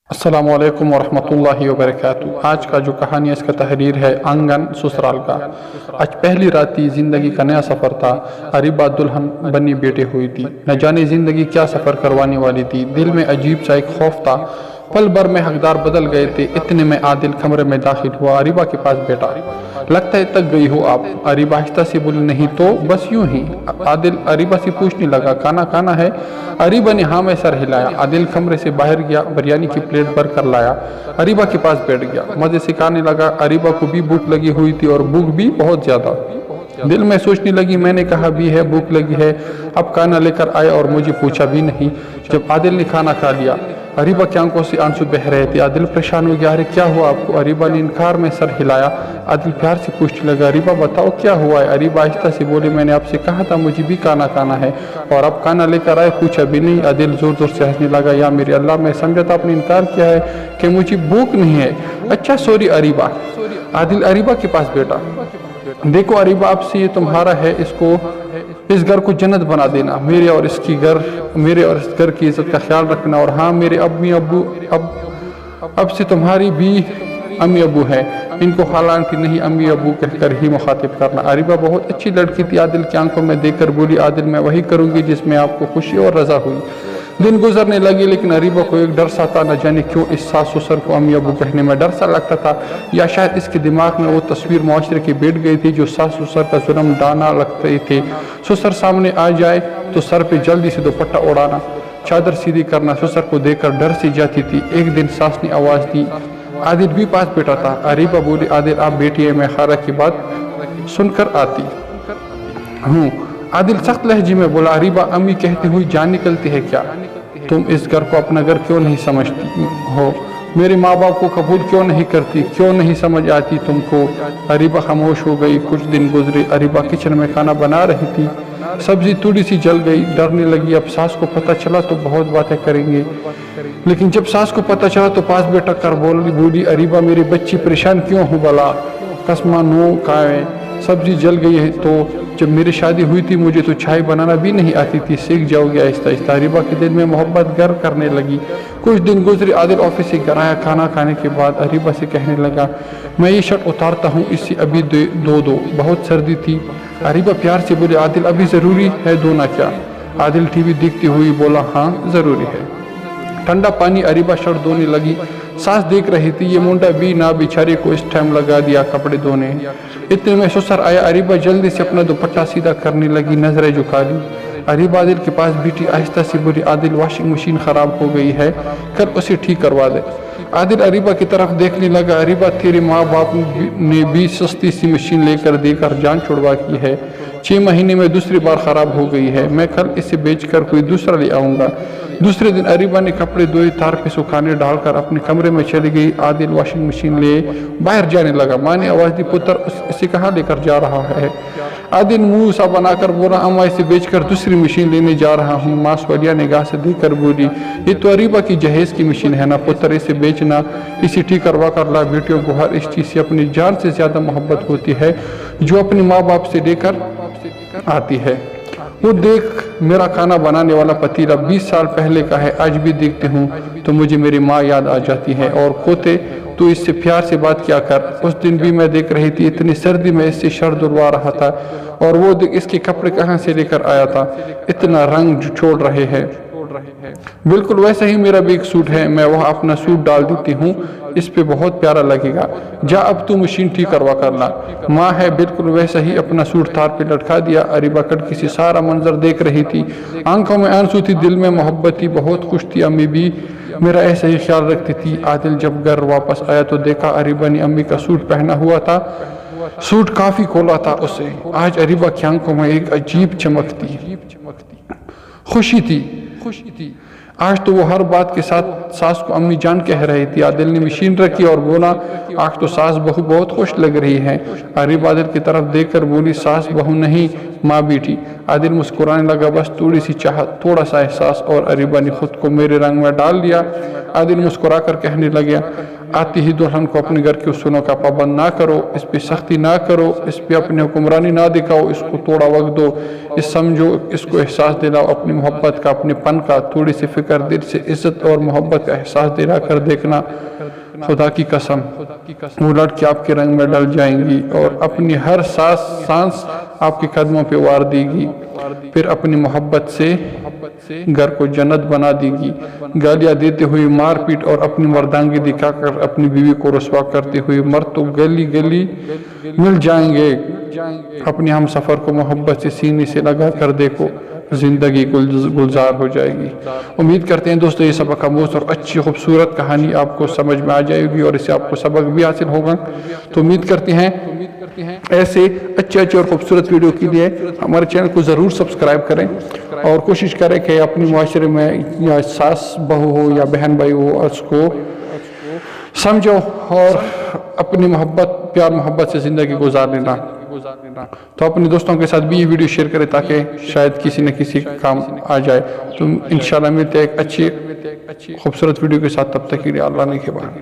अस्सलामु अलैकुम वरहमतुल्लाहि वबरकातुहू। आज का जो कहानी है इसका तहरीर है आंगन ससुराल का। आज पहली रात थी, ज़िंदगी का नया सफ़र था। अरीबा दुल्हन बनी बेटे हुई थी, न जाने ज़िंदगी क्या सफ़र करवाने वाली थी। दिल में अजीब सा एक खौफ था। पल भर में हकदार बदल गए थे। इतने में आदिल कमरे में दाखिल हुआ। अरीबा के पास बैठा। लगता है थक गई हो आप? अरीबा आहिस्ता से बोली, नहीं तो बस यूं ही। आदिल अरीबा से पूछने लगा, खाना खाना है? अरीबा ने हाँ में सर हिलाया। आदिल कमरे से बाहर गया, बिरयानी की प्लेट भर कर लाया। अरीबा के पास बैठ गया, मज़े से खाने लगा। अरीबा को भी भूख लगी हुई थी और भूख भी बहुत ज़्यादा। दिल में सोचने लगी, मैंने कहा भी है भूख लगी है, अब खाना लेकर आए और मुझे पूछा भी नहीं। जब आदिल ने खाना खा लिया, अरीबा की आंखों से आंसू बह रहे थे। आदिल परेशान हो गया, अरे क्या हुआ आपको? अरीबा ने इनकार में सर हिलाया। आदिल प्यार से पूछने लगा, अरीबा बताओ क्या हुआ है? अरीबा आहिस्ता से बोली, मैंने आपसे कहा था मुझे भी खाना खाना है और अब खाना लेकर आए, पूछा भी नहीं। आदिल जोर जोर से हंसने लगा, या मेरे अल्लाह, मैं समझा था आपने इनकार किया है कि मुझे भूख नहीं है। अच्छा सॉरी अरीबा। आदिल अरीबा के पास बैठा। देखो अरीबा, आपसे ये तुम्हारा है, इस घर को जन्नत बना देना। मेरे और इस घर की इज्जत का ख्याल रखना। और हाँ, मेरे अम्मी अब्बू अब से तुम्हारी भी अम्मी अब्बू है, इनको हालांकि नहीं अम्मी अब्बू कहकर ही मुखातिब करना। अरीबा बहुत अच्छी लड़की थी, आदिल की आंखों में देखकर बोली, आदिल मैं वही करूँगी जिसमें आपको खुशी और रजा हुई। दिन गुजरने लगे, लेकिन अरीबा को एक डर सा था। न जाने क्यों इस सास ससुर को अम्मी अबू कहने में डर सा लगता था, या शायद इसके दिमाग में वो तस्वीर मुआशरे की बैठ गई थी जो सास ससुर का जुर्म डाना लगते थे। ससुर सामने आ जाए तो सर पे जल्दी से दुपट्टा उड़ाना, चादर सीधी करना। ससुर को देखकर डर सी जाती थी। एक दिन सास ने आवाज़ दी। आदिल भी पास बैठा था। अरीबा बोली, आदिल आप बैठिए, मैं खारा की बात सुनकर आती हूँ। आदिल सख्त लहजे में बोला, अरीबा अम्मी कहती हुई जान निकलती है क्या? तुम इस घर को अपना घर क्यों नहीं समझती हो? मेरे माँ बाप को कबूल क्यों नहीं करती? क्यों नहीं समझ आती तुमको? अरीबा खामोश हो गई। कुछ दिन गुजरे। अरीबा किचन में खाना बना रही थी। सब्जी थोड़ी सी जल गई। डरने लगी, अब सास को पता चला तो बहुत बातें करेंगे। लेकिन जब सास को पता चला तो पास बैठा कर बोली, अरीबा मेरी बच्ची परेशान क्यों हो भला? कसमा नो खाए, सब्जी जल गई है तो जब मेरी शादी हुई थी मुझे तो चाय बनाना भी नहीं आती थी, सीख जाओगे आहिस्ता आहिस्ता। अरीबा के दिल में मोहब्बत गर करने लगी। कुछ दिन गुजरे। आदिल ऑफिस से घर आया। खाना खाने के बाद अरीबा से कहने लगा, मैं ये शर्ट उतारता हूँ, इससे अभी दो बहुत सर्दी थी। अरीबा प्यार से बोले, आदिल अभी ज़रूरी है धोना क्या? आदिल टीवी देखती हुई बोला, हाँ ज़रूरी है। ठंडा पानी। अरीबा शर्ट धोने लगी। सास देख रही थी, ये मुंडा भी ना बेचारे को इस टाइम लगा दिया कपड़े धोने। इतने में ससुर आया। अरीबा जल्दी से अपना दुपट्टा सीधा करने लगी, नजरें झुका ली। अरीबा आदिल के पास बैठी, आहिस्ता से बोली, आदिल वाशिंग मशीन ख़राब हो गई है, कल उसे ठीक करवा दे। आदिल अरीबा की तरफ देखने लगा। अरीबा तेरे माँ बाप ने भी सस्ती सी मशीन लेकर देकर जान छुड़वा की है, 6 महीने में दूसरी बार ख़राब हो गई है, मैं कल इसे बेचकर कोई दूसरा ले आऊँगा। दूसरे दिन अरीबा ने कपड़े धोए, तार पे सुखाने डालकर अपने कमरे में चली गई। आदिल वाशिंग मशीन ले बाहर जाने लगा। माँ ने आवाज़ दी, पुत्र इसे कहाँ लेकर जा रहा है? आदिल मुंह सा बनाकर बोला, अम्मा इसे बेचकर दूसरी मशीन लेने जा रहा हूँ। माँ सवालिया निगाह से देखकर बोली, ये तो अरीबा की जहेज की मशीन है ना पुत्र, इसे बेचना, इसे ठीक करवा कर ला। बेटियों को हर इस चीज़ से अपनी जान से ज़्यादा मोहब्बत होती है जो अपने माँ बाप से लेकर आती है। वो देख, मेरा खाना बनाने वाला पतीला 20 साल पहले का है, आज भी देखती हूँ तो मुझे मेरी माँ याद आ जाती है। और कोते तो इससे प्यार से बात किया कर। उस दिन भी मैं देख रही थी, इतनी सर्दी में इससे शर्ट धुलवा रहा था और वो देख इसके कपड़े कहाँ से लेकर आया था, इतना रंग छोड़ रहे हैं। बिल्कुल वैसा ही मेरा भी एक सूट है, मैं वह अपना सूट डाल देती हूँ, इस पे बहुत प्यारा लगेगा। जा अब तू मशीन ठीक करवा करना। माँ है, बिल्कुल वैसा ही अपना सूट तार पे लटका दिया। अरीबा खिड़की से सारा मंजर देख रही थी। आंखों में आंसू थी, दिल में मोहब्बत थी, बहुत खुश थी। अम्मी भी मेरा ऐसा ही ख्याल रखती थी। आदिल जब घर वापस आया तो देखा अरीबा ने अम्मी का सूट पहना हुआ था। सूट काफ़ी खोला था उसे। आज अरीबा की आंखों में एक अजीब चमक थी, खुशी थी। आज तो वो हर बात के साथ सास को अम्मी जान कह रही थी। आदिल ने मशीन रखी और बोला, आज तो सास बहू बहुत खुश लग रही है। अरीबा आदिल की तरफ देखकर बोली, सास बहू नहीं माँ बेटी। आदिल मुस्कुराने लगा, बस थोड़ी सी चाहत, थोड़ा सा एहसास, और अरीबा ने खुद को मेरे रंग में डाल लिया। आदिल मुस्कुरा कर कहने लगे, آتی ہی دلہن کو اپنے گھر کے اصولوں کا پابند نہ کرو، اس پہ سختی نہ کرو، اس پہ اپنی حکمرانی نہ دکھاؤ، اس کو تھوڑا وقت دو، اس سمجھو، اس کو احساس دلاؤ اپنی محبت کا، اپنے پن کا، تھوڑی سی فکر، دل سے عزت اور محبت کا احساس دلا کر دیکھنا، خدا کی قسم وہ لڑکی آپ کے رنگ میں ڈل جائیں گی اور اپنی ہر سانس آپ کے قدموں پہ وار دے گی، پھر اپنی محبت سے گھر کو جنت بنا دے گی۔ گالیاں دیتے ہوئے مار پیٹ اور اپنی مردانگی دکھا کر اپنی بیوی کو رسوا کرتے ہوئے مرد تو گلی گلی مل جائیں گے۔ اپنی ہم سفر کو محبت سے سینے سے لگا کر دیکھو، زندگی گلزار ہو جائے گی۔ امید کرتے ہیں دوستو یہ سبق آموز اور اچھی خوبصورت کہانی آپ کو سمجھ میں آ جائے گی اور اس سے آپ کو سبق بھی حاصل ہوگا۔ تو امید کرتے ہیں ایسے اچھے اور خوبصورت ویڈیو کے لیے ہمارے چینل کو ضرور سبسکرائب کریں اور کوشش کریں کہ اپنے معاشرے میں یا ساس بہو ہو یا بہن بھائی ہو اس کو سمجھو اور اپنی پیار محبت سے زندگی گزار لینا۔ تو اپنے دوستوں کے ساتھ بھی یہ ویڈیو شیئر کریں تاکہ شاید کسی نہ کسی کام آ جائے۔ تو انشاءاللہ ملتے ہیں ایک اچھی خوبصورت ویڈیو کے ساتھ، تب تک کے لیے اللہ نے کے بعد۔